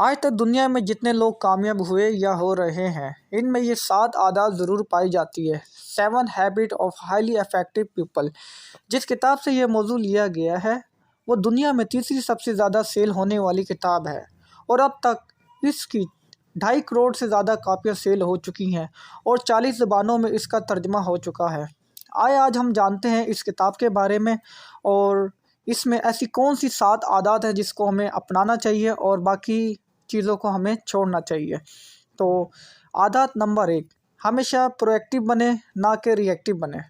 آج تک دنیا میں جتنے لوگ کامیاب ہوئے یا ہو رہے ہیں، ان میں یہ 7 عادات ضرور پائی جاتی ہے۔ 7 habit of highly effective people. جس کتاب سے یہ موضوع لیا گیا ہے وہ دنیا میں تیسری سب سے زیادہ سیل ہونے والی کتاب ہے، اور اب تک اس کی 2.5 کروڑ سے زیادہ کاپیاں سیل ہو چکی ہیں اور 40 زبانوں میں اس کا ترجمہ ہو چکا ہے۔ آج ہم جانتے ہیں اس کتاب کے بارے میں، اور اس میں ایسی کون سی 7 عادات ہیں جس کو ہمیں اپنانا چاہیے اور باقی چیزوں کو ہمیں چھوڑنا چاہیے۔ تو عادت نمبر 1، ہمیشہ پرو ایکٹیو بنیں نہ کہ ری ایکٹیو بنیں۔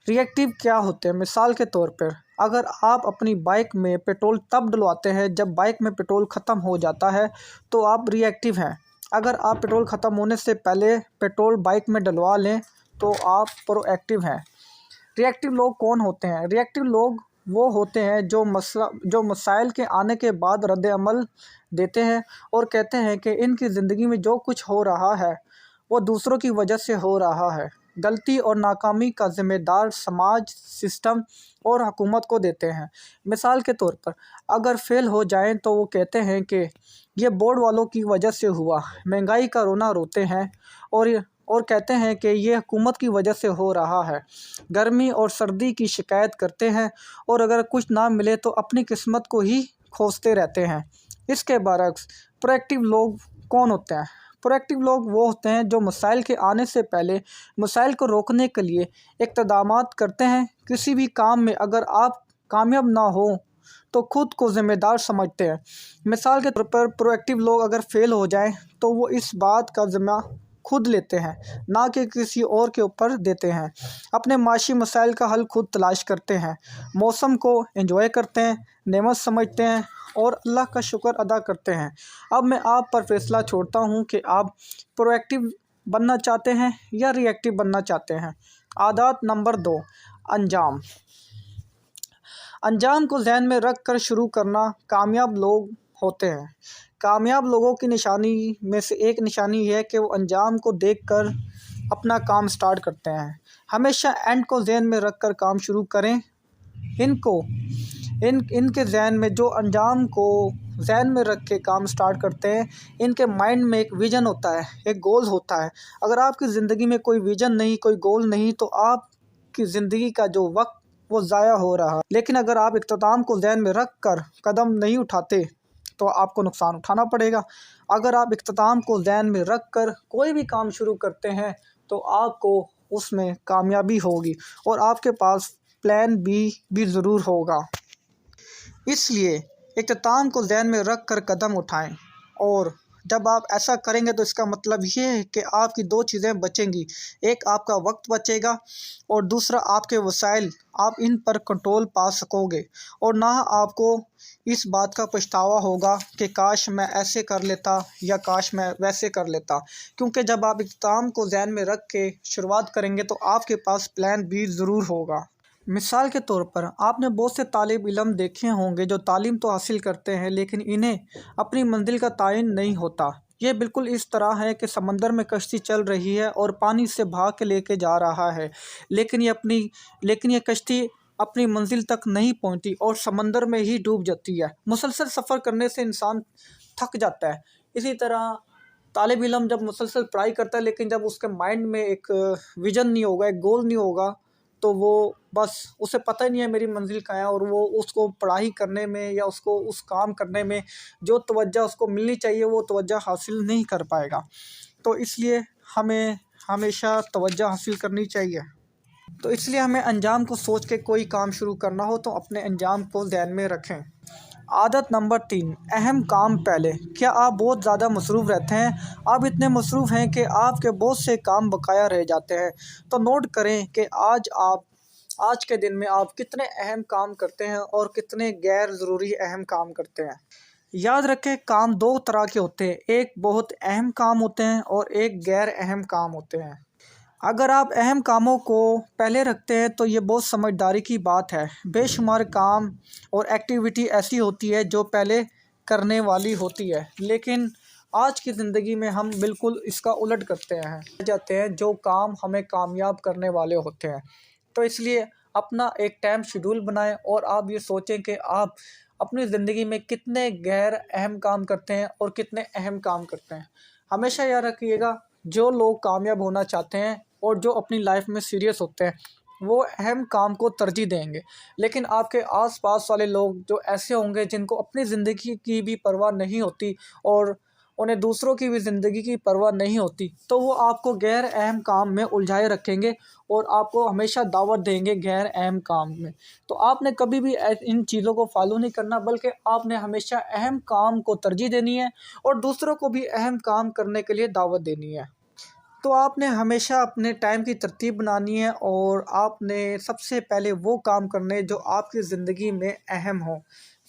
ری ایکٹیو کیا ہوتے ہیں؟ مثال کے طور پر اگر آپ اپنی بائک میں پیٹرول تب ڈلواتے ہیں جب بائک میں پیٹرول ختم ہو جاتا ہے تو آپ ری ایکٹیو ہیں۔ اگر آپ پیٹرول ختم ہونے سے پہلے پیٹرول بائک میں ڈلوا لیں تو آپ پرو ایکٹیو ہیں۔ ری ایکٹیو لوگ کون ہوتے ہیں؟ ری ایکٹیو لوگ وہ ہوتے ہیں جو مسائل کے آنے کے بعد رد عمل دیتے ہیں اور کہتے ہیں کہ ان کی زندگی میں جو کچھ ہو رہا ہے وہ دوسروں کی وجہ سے ہو رہا ہے۔ غلطی اور ناکامی کا ذمہ دار سماج، سسٹم اور حکومت کو دیتے ہیں۔ مثال کے طور پر اگر فیل ہو جائیں تو وہ کہتے ہیں کہ یہ بورڈ والوں کی وجہ سے ہوا۔ مہنگائی کا رونا روتے ہیں اور کہتے ہیں کہ یہ حکومت کی وجہ سے ہو رہا ہے۔ گرمی اور سردی کی شکایت کرتے ہیں اور اگر کچھ نہ ملے تو اپنی قسمت کو ہی کوستے رہتے ہیں۔ اس کے برعکس پرو ایکٹیو لوگ کون ہوتے ہیں؟ پرو ایکٹیو لوگ وہ ہوتے ہیں جو مسائل کے آنے سے پہلے مسائل کو روکنے کے لیے اقدامات کرتے ہیں۔ کسی بھی کام میں اگر آپ کامیاب نہ ہوں تو خود کو ذمہ دار سمجھتے ہیں۔ مثال کے طور پر پرو ایکٹیو لوگ اگر فیل ہو جائیں تو وہ اس بات کا ذمہ خود لیتے ہیں، نہ کہ کسی اور کے اوپر دیتے ہیں۔ اپنے معاشی مسائل کا حل خود تلاش کرتے ہیں، موسم کو انجوائے کرتے ہیں، نعمت سمجھتے ہیں اور اللہ کا شکر ادا کرتے ہیں۔ اب میں آپ پر فیصلہ چھوڑتا ہوں کہ آپ پرو ایکٹیو بننا چاہتے ہیں یا ری ایکٹیو بننا چاہتے ہیں۔ عادت نمبر 2، انجام۔ انجام کو ذہن میں رکھ کر شروع کرنا کامیاب لوگ ہوتے ہیں۔ کامیاب لوگوں کی نشانی میں سے ایک نشانی یہ ہے کہ وہ انجام کو دیکھ کر اپنا کام سٹارٹ کرتے ہیں۔ ہمیشہ اینڈ کو ذہن میں رکھ کر کام شروع کریں۔ ان کے ذہن میں جو انجام کو ذہن میں رکھ کے کام سٹارٹ کرتے ہیں، ان کے مائنڈ میں ایک ویژن ہوتا ہے، ایک گول ہوتا ہے۔ اگر آپ کی زندگی میں کوئی ویژن نہیں، کوئی گول نہیں تو آپ کی زندگی کا جو وقت وہ ضائع ہو رہا ہے۔ لیکن اگر آپ اختتام کو ذہن میں رکھ کر قدم نہیں اٹھاتے تو آپ کو نقصان اٹھانا پڑے گا۔ اگر آپ اختتام کو ذہن میں رکھ کر کوئی بھی کام شروع کرتے ہیں تو آپ کو اس میں کامیابی ہوگی اور آپ کے پاس پلان بھی ضرور ہوگا۔ اس لیے اختتام کو ذہن میں رکھ کر قدم اٹھائیں، اور جب آپ ایسا کریں گے تو اس کا مطلب یہ ہے کہ آپ کی 2 چیزیں بچیں گی۔ ایک آپ کا وقت بچے گا اور دوسرا آپ کے وسائل، آپ ان پر کنٹرول پا سکو گے، اور نہ آپ کو اس بات کا پچھتاوا ہوگا کہ کاش میں ایسے کر لیتا یا کاش میں ویسے کر لیتا، کیونکہ جب آپ اختتام کو ذہن میں رکھ کے شروعات کریں گے تو آپ کے پاس پلان بھی ضرور ہوگا۔ مثال کے طور پر آپ نے بہت سے طالب علم دیکھے ہوں گے جو تعلیم تو حاصل کرتے ہیں لیکن انہیں اپنی منزل کا تعین نہیں ہوتا۔ یہ بالکل اس طرح ہے کہ سمندر میں کشتی چل رہی ہے اور پانی سے بہا کے لے کے جا رہا ہے، لیکن یہ کشتی اپنی منزل تک نہیں پہنچتی اور سمندر میں ہی ڈوب جاتی ہے۔ مسلسل سفر کرنے سے انسان تھک جاتا ہے۔ اسی طرح طالب علم جب مسلسل پڑھائی کرتا ہے لیکن جب اس کے مائنڈ میں ایک ویژن نہیں ہوگا، ایک گول نہیں ہوگا، تو وہ بس اسے پتہ ہی نہیں ہے میری منزل کہاں ہے، اور وہ اس کو پڑھائی کرنے میں یا اس کو اس کام کرنے میں جو توجہ اس کو ملنی چاہیے وہ توجہ حاصل نہیں کر پائے گا۔ تو اس لیے ہمیں ہمیشہ توجہ حاصل کرنی چاہیے۔ تو اس لیے ہمیں انجام کو سوچ کے کوئی کام شروع کرنا ہو تو اپنے انجام کو ذہن میں رکھیں۔ عادت نمبر 3، اہم کام پہلے۔ کیا آپ بہت زیادہ مصروف رہتے ہیں؟ آپ اتنے مصروف ہیں کہ آپ کے بہت سے کام بقایا رہ جاتے ہیں؟ تو نوٹ کریں کہ آج کے دن میں آپ کتنے اہم کام کرتے ہیں اور کتنے غیر ضروری اہم کام کرتے ہیں۔ یاد رکھیں کام 2 طرح کے ہوتے ہیں، ایک بہت اہم کام ہوتے ہیں اور ایک غیر اہم کام ہوتے ہیں۔ اگر آپ اہم کاموں کو پہلے رکھتے ہیں تو یہ بہت سمجھداری کی بات ہے۔ بے شمار کام اور ایکٹیویٹی ایسی ہوتی ہے جو پہلے کرنے والی ہوتی ہے، لیکن آج کی زندگی میں ہم بالکل اس کا الٹ کرتے ہیں جو کام ہمیں کامیاب کرنے والے ہوتے ہیں۔ تو اس لیے اپنا ایک ٹائم شیڈول بنائیں اور آپ یہ سوچیں کہ آپ اپنی زندگی میں کتنے غیر اہم کام کرتے ہیں اور کتنے اہم کام کرتے ہیں۔ ہمیشہ یاد رکھیے گا، جو لوگ کامیاب ہونا چاہتے ہیں اور جو اپنی لائف میں سیریس ہوتے ہیں وہ اہم کام کو ترجیح دیں گے، لیکن آپ کے آس پاس والے لوگ جو ایسے ہوں گے جن کو اپنی زندگی کی بھی پرواہ نہیں ہوتی اور انہیں دوسروں کی بھی زندگی کی پرواہ نہیں ہوتی، تو وہ آپ کو غیر اہم کام میں الجھائے رکھیں گے اور آپ کو ہمیشہ دعوت دیں گے غیر اہم کام میں۔ تو آپ نے کبھی بھی ان چیزوں کو فالو نہیں کرنا، بلکہ آپ نے ہمیشہ اہم کام کو ترجیح دینی ہے اور دوسروں کو بھی اہم کام کرنے کے لیے دعوت دینی ہے۔ تو آپ نے ہمیشہ اپنے ٹائم کی ترتیب بنانی ہے اور آپ نے سب سے پہلے وہ کام کرنے جو آپ کی زندگی میں اہم ہوں۔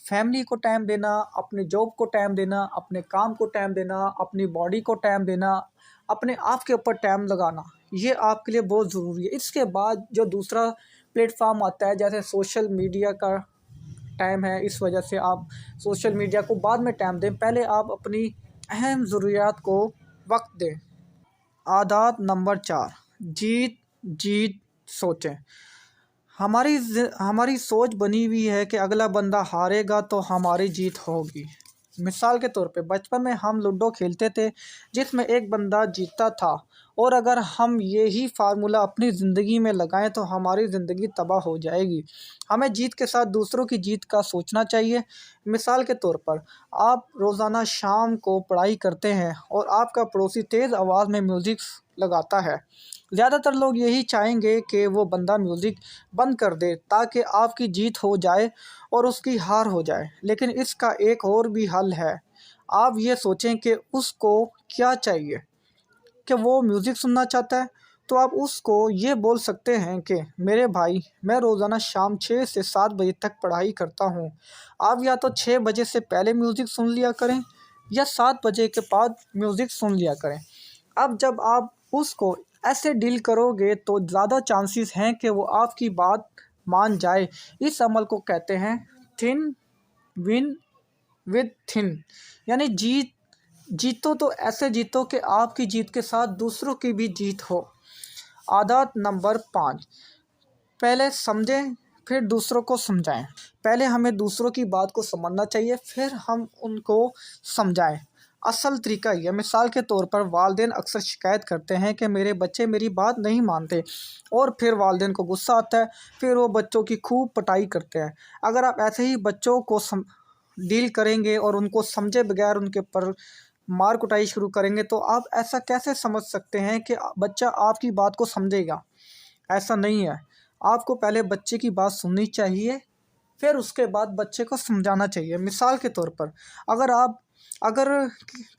فیملی کو ٹائم دینا، اپنے جاب کو ٹائم دینا، اپنے کام کو ٹائم دینا، اپنی باڈی کو ٹائم دینا، اپنے آپ کے اوپر ٹائم لگانا، یہ آپ کے لیے بہت ضروری ہے۔ اس کے بعد جو دوسرا پلیٹ فارم آتا ہے جیسے سوشل میڈیا کا ٹائم ہے، اس وجہ سے آپ سوشل میڈیا کو بعد میں ٹائم دیں، پہلے آپ اپنی اہم ضروریات کو وقت دیں۔ عادات نمبر 4، جیت جیت سوچیں۔ ہماری سوچ بنی ہوئی ہے کہ اگلا بندہ ہارے گا تو ہماری جیت ہوگی۔ مثال کے طور پہ بچپن میں ہم لوڈو کھیلتے تھے جس میں ایک بندہ جیتتا تھا، اور اگر ہم یہی فارمولہ اپنی زندگی میں لگائیں تو ہماری زندگی تباہ ہو جائے گی۔ ہمیں جیت کے ساتھ دوسروں کی جیت کا سوچنا چاہیے۔ مثال کے طور پر آپ روزانہ شام کو پڑھائی کرتے ہیں اور آپ کا پڑوسی تیز آواز میں میوزک لگاتا ہے، زیادہ تر لوگ یہی چاہیں گے کہ وہ بندہ میوزک بند کر دے تاکہ آپ کی جیت ہو جائے اور اس کی ہار ہو جائے، لیکن اس کا ایک اور بھی حل ہے۔ آپ یہ سوچیں کہ اس کو کیا چاہیے، کہ وہ میوزک سننا چاہتا ہے، تو آپ اس کو یہ بول سکتے ہیں کہ میرے بھائی، میں روزانہ شام 6 سے 7 بجے تک پڑھائی کرتا ہوں، آپ یا تو 6 بجے سے پہلے میوزک سن لیا کریں یا 7 بجے کے بعد میوزک سن لیا کریں۔ اب جب آپ اس کو ایسے ڈیل کرو گے تو زیادہ چانسز ہیں کہ وہ آپ کی بات مان جائے۔ اس عمل کو کہتے ہیں تھن ون ود تھن، یعنی جیتو تو ایسے جیتو کہ آپ کی جیت کے ساتھ دوسروں کی بھی جیت ہو۔ عادت نمبر 5، پہلے سمجھیں پھر دوسروں کو سمجھائیں۔ پہلے ہمیں دوسروں کی بات کو سمجھنا چاہیے، پھر ہم ان کو سمجھائیں۔ اصل طریقہ یہ، مثال کے طور پر والدین اکثر شکایت کرتے ہیں کہ میرے بچے میری بات نہیں مانتے، اور پھر والدین کو غصہ آتا ہے، پھر وہ بچوں کی خوب پٹائی کرتے ہیں۔ اگر آپ ایسے ہی بچوں کو ڈیل کریں گے اور ان کو سمجھے بغیر ان کے پر مار کٹائی شروع کریں گے تو آپ ایسا کیسے سمجھ سکتے ہیں کہ بچہ آپ کی بات کو سمجھے گا؟ ایسا نہیں ہے۔ آپ کو پہلے بچے کی بات سننی چاہیے، پھر اس کے بعد بچے کو سمجھانا چاہیے۔ مثال کے طور پر اگر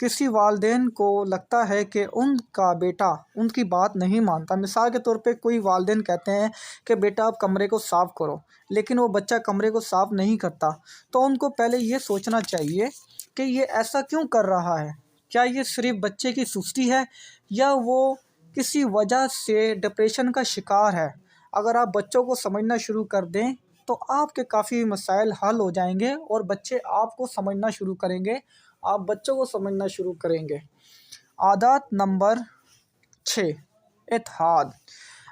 کسی والدین کو لگتا ہے کہ ان کا بیٹا ان کی بات نہیں مانتا، مثال کے طور پہ کوئی والدین کہتے ہیں کہ بیٹا آپ کمرے کو صاف کرو، لیکن وہ بچہ کمرے کو صاف نہیں کرتا، تو ان کو پہلے یہ سوچنا چاہیے کہ یہ ایسا کیوں کر رہا ہے؟ کیا یہ صرف بچے کی سستی ہے یا وہ کسی وجہ سے ڈپریشن کا شکار ہے؟ اگر آپ بچوں کو سمجھنا شروع کر دیں تو آپ کے کافی مسائل حل ہو جائیں گے اور بچے آپ کو سمجھنا شروع کریں گے، آپ بچوں کو سمجھنا شروع کریں گے۔ عادت نمبر 6، اتحاد۔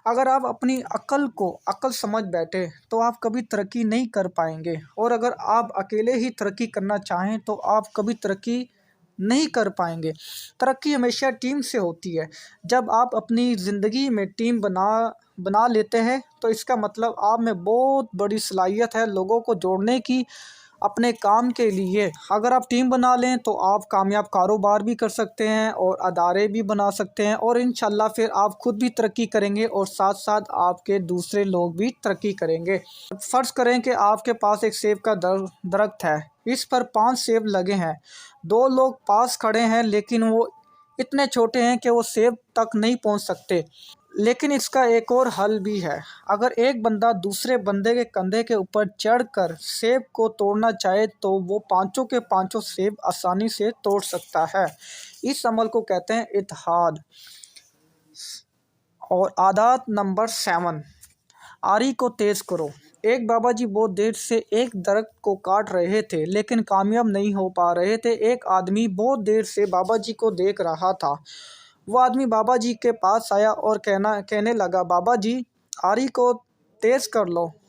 اگر آپ اپنی عقل سمجھ بیٹھے تو آپ کبھی ترقی نہیں کر پائیں گے، اور اگر آپ اکیلے ہی ترقی کرنا چاہیں تو آپ کبھی ترقی نہیں کر پائیں گے۔ ترقی ہمیشہ ٹیم سے ہوتی ہے۔ جب آپ اپنی زندگی میں ٹیم بنا لیتے ہیں تو اس کا مطلب آپ میں بہت بڑی صلاحیت ہے لوگوں کو جوڑنے کی اپنے کام کے لیے۔ اگر آپ ٹیم بنا لیں تو آپ کامیاب کاروبار بھی کر سکتے ہیں اور ادارے بھی بنا سکتے ہیں، اور انشاءاللہ پھر آپ خود بھی ترقی کریں گے اور ساتھ ساتھ آپ کے دوسرے لوگ بھی ترقی کریں گے۔ فرض کریں کہ آپ کے پاس ایک سیب کا درخت ہے، اس پر 5 سیب لگے ہیں، 2 لوگ پاس کھڑے ہیں لیکن وہ اتنے چھوٹے ہیں کہ وہ سیب تک نہیں پہنچ سکتے۔ لیکن اس کا ایک اور حل بھی ہے۔ اگر ایک بندہ دوسرے بندے کے کندھے کے اوپر چڑھ کر سیب کو توڑنا چاہے تو وہ 5 کے 5 سیب آسانی سے توڑ سکتا ہے۔ اس عمل کو کہتے ہیں اتحاد۔ اور عادت نمبر 7، آری کو تیز کرو۔ ایک بابا جی بہت دیر سے ایک درخت کو کاٹ رہے تھے لیکن کامیاب نہیں ہو پا رہے تھے۔ ایک آدمی بہت دیر سے بابا جی کو دیکھ رہا تھا۔ وہ آدمی بابا جی کے پاس آیا اور کہنے لگا، بابا جی، آری کو تیز کر لو۔